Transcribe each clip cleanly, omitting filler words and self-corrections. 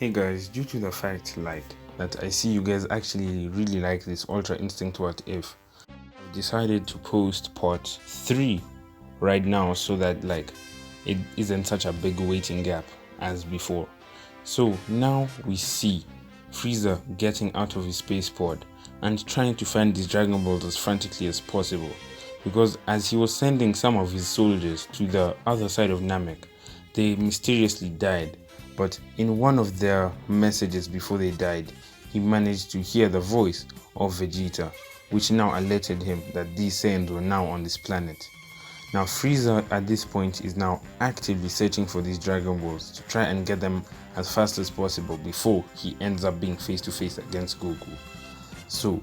Hey guys, due to the fact that I see you guys actually really like this Ultra Instinct What If, I've decided to post part 3 right now so that it isn't such a big waiting gap as before. So now we see Frieza getting out of his space pod and trying to find these Dragon Balls as frantically as possible, because as he was sending some of his soldiers to the other side of Namek, they mysteriously died. But in one of their messages before they died, he managed to hear the voice of Vegeta, which now alerted him that these Saiyans were now on this planet. Now Frieza at this point is now actively searching for these Dragon Balls to try and get them as fast as possible before he ends up being face to face against Goku. So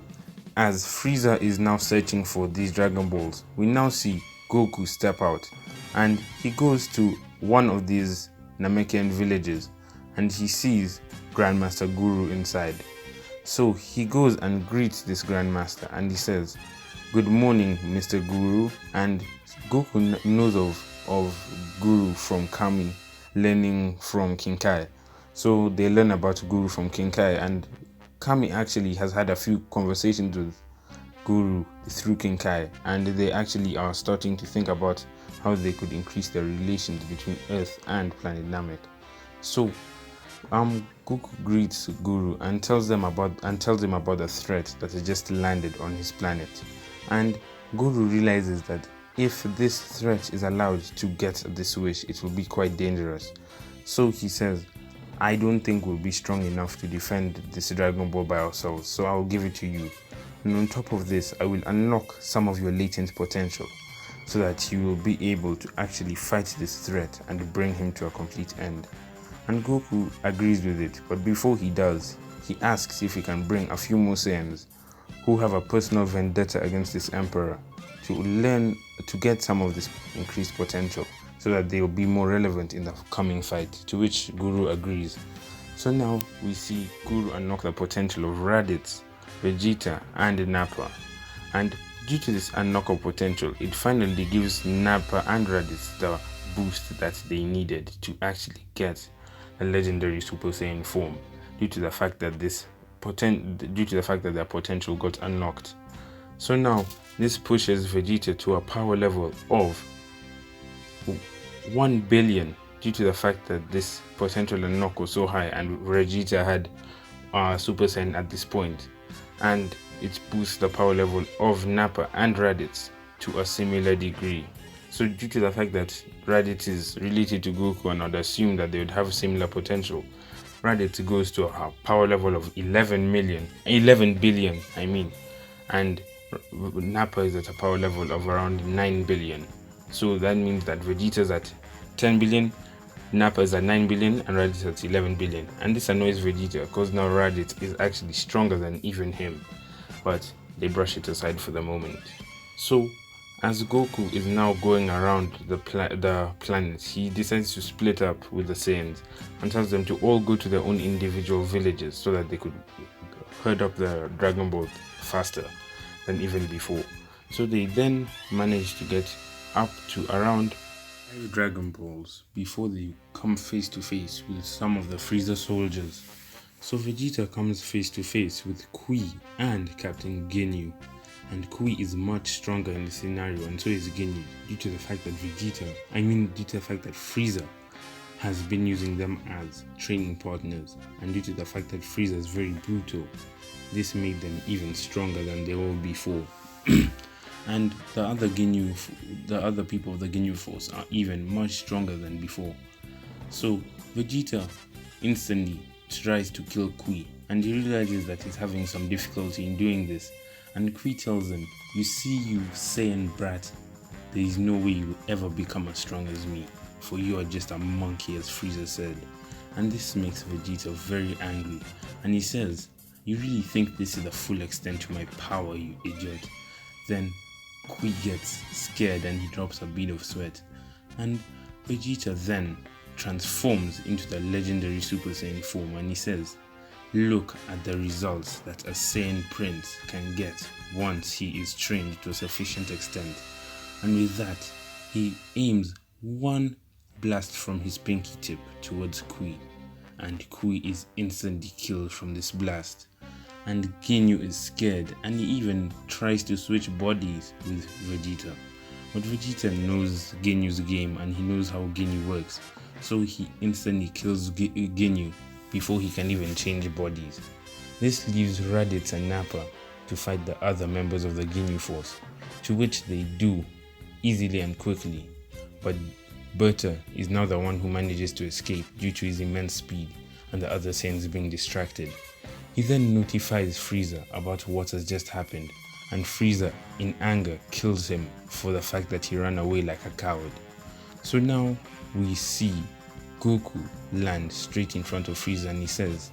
as Frieza is now searching for these Dragon Balls, we now see Goku step out and he goes to one of these Namekian villages and he sees Grandmaster Guru inside. So he goes and greets this Grandmaster and he says, "Good morning, Mr. Guru." And Goku knows of Guru from Kami, learning from King Kai. So they learn about Guru from King Kai, and Kami actually has had a few conversations with Guru through King Kai, and they actually are starting to think about how they could increase their relations between Earth and planet Namek. So Goku greets Guru and tells him about the threat that has just landed on his planet. And Guru realizes that if this threat is allowed to get this wish, it will be quite dangerous. So he says, "I don't think we'll be strong enough to defend this Dragon Ball by ourselves, so I'll give it to you. And on top of this, I will unlock some of your latent potential so that you will be able to actually fight this threat and bring him to a complete end." And Goku agrees with it, but before he does, he asks if he can bring a few more Saiyans who have a personal vendetta against this emperor to get some of this increased potential so that they will be more relevant in the coming fight, to which Guru agrees. So now we see Guru unlock the potential of Raditz, Vegeta and Nappa, and due to this unlock of potential, it finally gives Nappa and Raditz the boost that they needed to actually get a legendary Super Saiyan form, due to the fact that their potential got unlocked. So now this pushes Vegeta to a power level of 1 billion, due to the fact that this potential unlock was so high and Vegeta had Super Saiyan at this point, and it boosts the power level of Nappa and Raditz to a similar degree. So due to the fact that Raditz is related to Goku and I'd assume that they would have similar potential, Raditz goes to a power level of 11 billion, and Nappa is at a power level of around 9 billion. So that means that Vegeta's at 10 billion, Nappa is at 9 billion, and Raditz at 11 billion. And this annoys Vegeta because now Raditz is actually stronger than even him. But they brush it aside for the moment. So as Goku is now going around the planet, he decides to split up with the Saiyans and tells them to all go to their own individual villages so that they could herd up the Dragon Ball faster than even before. So they then manage to get up to around 5 Dragon Balls before they come face to face with some of the Frieza soldiers. So Vegeta comes face to face with Kui and Captain Ginyu. And Kui is much stronger in the scenario, and so is Ginyu, due to the fact that Frieza has been using them as training partners, and due to the fact that Frieza is very brutal, this made them even stronger than they were before. And the other people of the Ginyu force are even much stronger than before. So Vegeta instantly tries to kill Kui, and he realizes that he's having some difficulty in doing this. And Kui tells him, "You see, you Saiyan brat, there is no way you will ever become as strong as me, for you are just a monkey," as Frieza said. And this makes Vegeta very angry, and he says, "You really think this is the full extent to my power, you idiot?" Then Kui gets scared and he drops a bead of sweat, and Vegeta then transforms into the legendary Super Saiyan form, and he says, "Look at the results that a Saiyan prince can get once he is trained to a sufficient extent." And with that, he aims one blast from his pinky tip towards Kui, and Kui is instantly killed from this blast. And Ginyu is scared and he even tries to switch bodies with Vegeta. But Vegeta knows Ginyu's game and he knows how Ginyu works, so he instantly kills Ginyu before he can even change bodies. This leaves Raditz and Nappa to fight the other members of the Ginyu force, to which they do easily and quickly. But Berta is now the one who manages to escape due to his immense speed and the other Saiyans being distracted. He then notifies Frieza about what has just happened, and Frieza, in anger, kills him for the fact that he ran away like a coward. So now we see Goku land straight in front of Frieza and he says,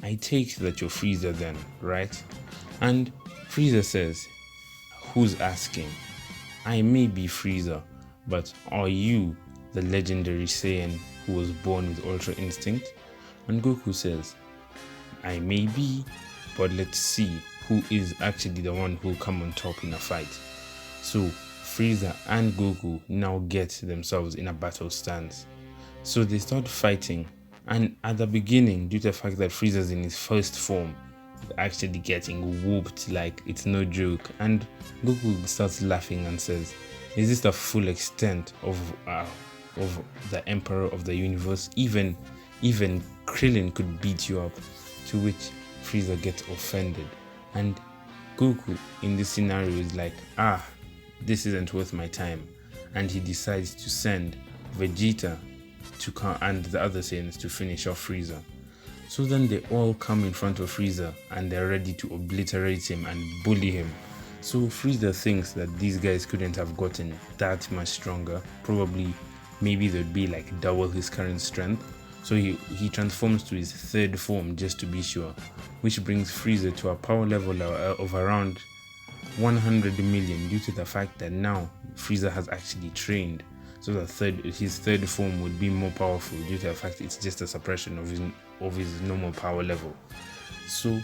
"I take that you're Frieza then, right?" And Frieza says, "Who's asking? I may be Frieza, but are you the legendary Saiyan who was born with Ultra Instinct?" And Goku says, "I may be, but let's see who is actually the one who will come on top in a fight." So Frieza and Goku now get themselves in a battle stance. So they start fighting, and at the beginning, due to the fact that Frieza's in his first form, actually getting whooped like it's no joke, and Goku starts laughing and says, "Is this the full extent of the Emperor of the Universe? Even Krillin could beat you up." To which Frieza gets offended, and Goku in this scenario is like, this isn't worth my time, and he decides to send Vegeta and the other Saiyans to finish off Frieza. So then they all come in front of Frieza and they're ready to obliterate him and bully him. So Frieza thinks that these guys couldn't have gotten that much stronger. Probably, maybe they'd be like double his current strength. So he transforms to his third form just to be sure, which brings Frieza to a power level of around 100 million due to the fact that now Frieza has actually trained. So his third form would be more powerful due to the fact it's just a suppression of his normal power level. So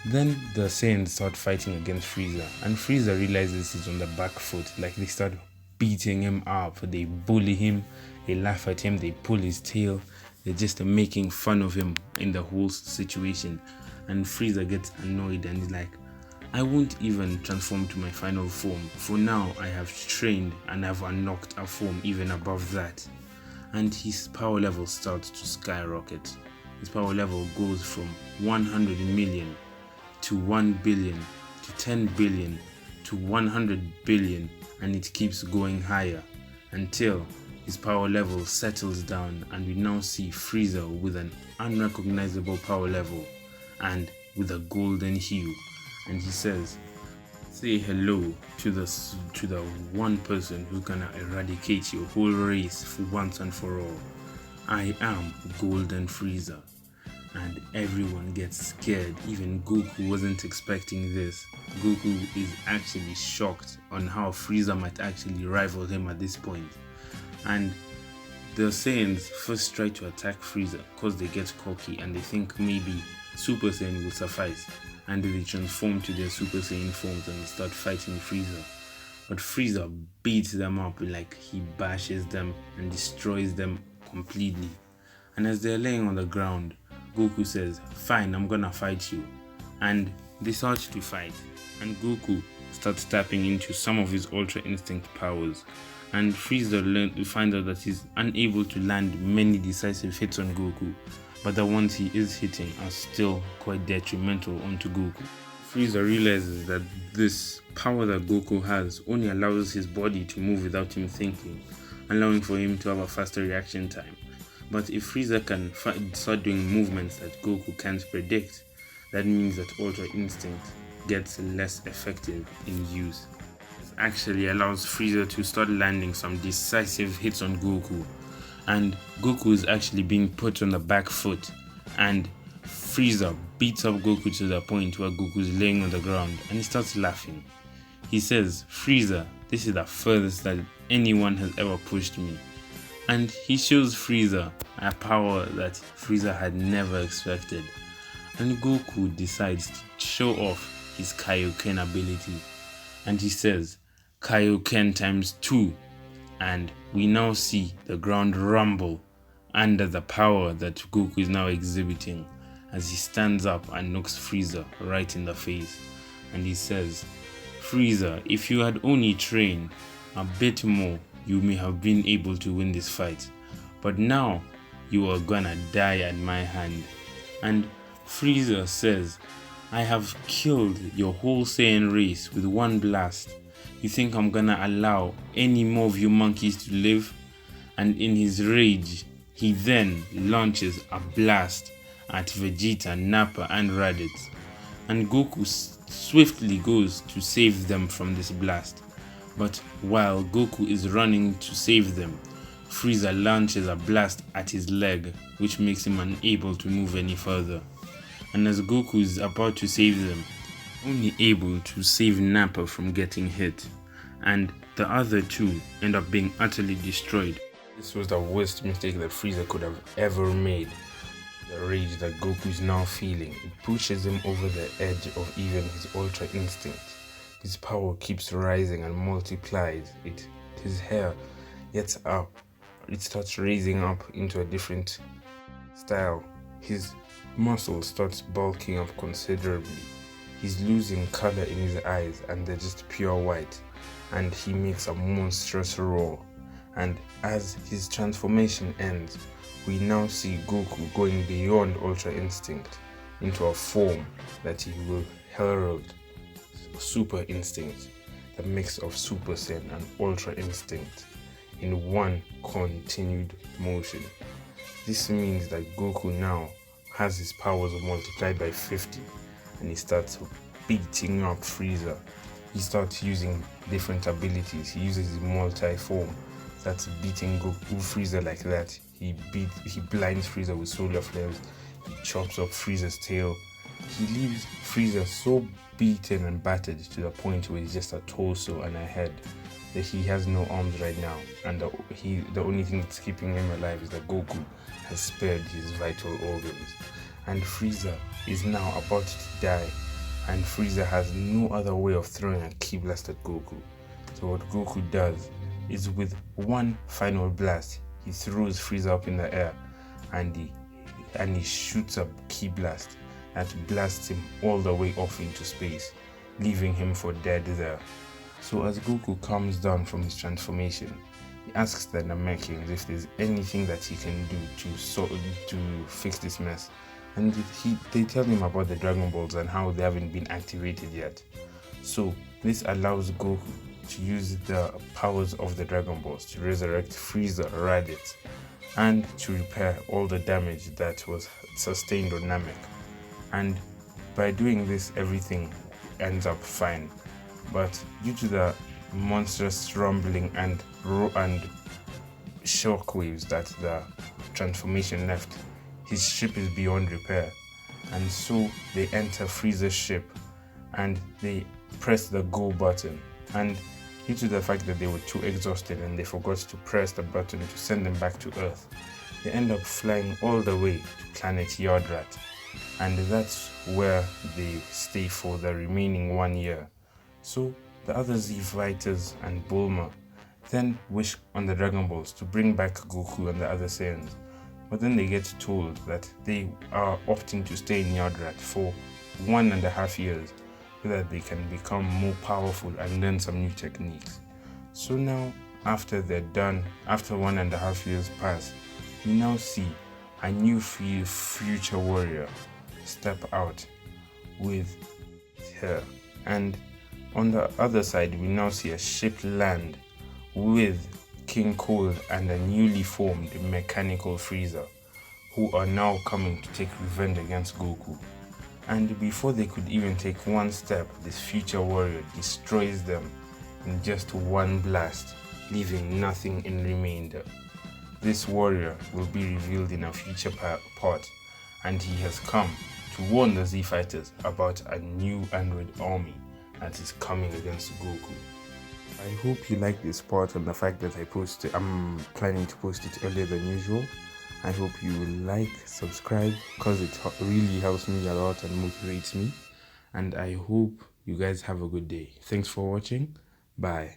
then the Saiyans start fighting against Frieza, and Frieza realizes he's on the back foot. Like, they start beating him up, they bully him, they laugh at him, they pull his tail, they're just making fun of him in the whole situation. And Frieza gets annoyed and he's like, "I won't even transform to my final form. For now, I have trained and I've unlocked a form even above that." And his power level starts to skyrocket. His power level goes from 100 million to 1 billion to 10 billion to 100 billion, and it keeps going higher until his power level settles down, and we now see Frieza with an unrecognizable power level and with a golden hue. And he says, "Say hello to the one person who can eradicate your whole race for once and for all. I am Golden Frieza." And everyone gets scared. Even Goku wasn't expecting this. Goku is actually shocked on how Frieza might actually rival him at this point. And the Saiyans first try to attack Frieza because they get cocky and they think maybe Super Saiyan will suffice. And they transform to their Super Saiyan forms and they start fighting Frieza. But Frieza beats them up, like he bashes them and destroys them completely. And as they're laying on the ground, Goku says, "Fine, I'm gonna fight you." And they start to fight. And Goku starts tapping into some of his Ultra Instinct powers. And Frieza finds out that he's unable to land many decisive hits on Goku, but the ones he is hitting are still quite detrimental onto Goku. Frieza realizes that this power that Goku has only allows his body to move without him thinking, allowing for him to have a faster reaction time. But if Frieza can start doing movements that Goku can't predict, that means that Ultra Instinct gets less effective in use. This actually allows Frieza to start landing some decisive hits on Goku, and Goku is actually being put on the back foot, and Frieza beats up Goku to the point where Goku is laying on the ground and he starts laughing. He says, "Frieza, this is the furthest that anyone has ever pushed me." And he shows Frieza a power that Frieza had never expected. And Goku decides to show off his Kaioken ability. And he says, "Kaioken times 2. And we now see the ground rumble under the power that Goku is now exhibiting as he stands up and knocks Frieza right in the face. And he says, "Frieza, if you had only trained a bit more, you may have been able to win this fight. But now, you are gonna die at my hand." And Frieza says, "I have killed your whole Saiyan race with one blast. You think I'm gonna allow any more of you monkeys to live?" And in his rage, he then launches a blast at Vegeta, Nappa and Raditz. And Goku swiftly goes to save them from this blast. But while Goku is running to save them, Frieza launches a blast at his leg, which makes him unable to move any further. And as Goku is about to save them, only able to save Nappa from getting hit, and the other two end up being utterly destroyed. This was the worst mistake that Frieza could have ever made. The rage that Goku is now feeling, it pushes him over the edge of even his Ultra Instinct. His power keeps rising and multiplies. His hair gets up. It starts raising up into a different style. His muscles starts bulking up considerably. He's losing color in his eyes and they're just pure white. And he makes a monstrous roar. And as his transformation ends, we now see Goku going beyond Ultra Instinct into a form that he will herald Super Instinct, the mix of Super Saiyan and Ultra Instinct in one continued motion. This means that Goku now has his powers multiplied by 50 and he starts beating up Frieza. He starts using different abilities. He uses his multi-form. That's beating Goku Frieza like that. He blinds Frieza with solar flares. He chops up Frieza's tail. He leaves Frieza so beaten and battered to the point where he's just a torso and a head. That he has no arms right now, and the only thing that's keeping him alive is that Goku has spared his vital organs. And Frieza is now about to die, and Frieza has no other way of throwing a ki blast at Goku. So what Goku does is with one final blast, he throws Frieza up in the air and he shoots a ki blast that blasts him all the way off into space, leaving him for dead there. So as Goku comes down from his transformation, he asks the Namekians if there's anything that he can do to fix this mess. And they tell him about the Dragon Balls and how they haven't been activated yet. So this allows Goku to use the powers of the Dragon Balls to resurrect Frieza, Raditz, and to repair all the damage that was sustained on Namek. And by doing this, everything ends up fine. But due to the monstrous rumbling and shockwaves that the transformation left, his ship is beyond repair. And so they enter Frieza's ship and they press the go button. And due to the fact that they were too exhausted and they forgot to press the button to send them back to Earth, they end up flying all the way to planet Yardrat. And that's where they stay for the remaining 1 year. So the other Z fighters and Bulma then wish on the Dragon Balls to bring back Goku and the other Saiyans. But then they get told that they are opting to stay in Yardrat for 1.5 years so that they can become more powerful and learn some new techniques. So now, after they're done, after 1.5 years pass, we now see a new future warrior step out with her. And on the other side, we now see a ship land with King Cold and a newly formed mechanical Frieza, who are now coming to take revenge against Goku. And before they could even take one step, this future warrior destroys them in just one blast, leaving nothing in remainder. This warrior will be revealed in a future part, and he has come to warn the Z Fighters about a new android army that is coming against Goku. I hope you like this part and the fact that I'm planning to post it earlier than usual. I hope you will like, subscribe, because it really helps me a lot and motivates me. And I hope you guys have a good day. Thanks for watching. Bye.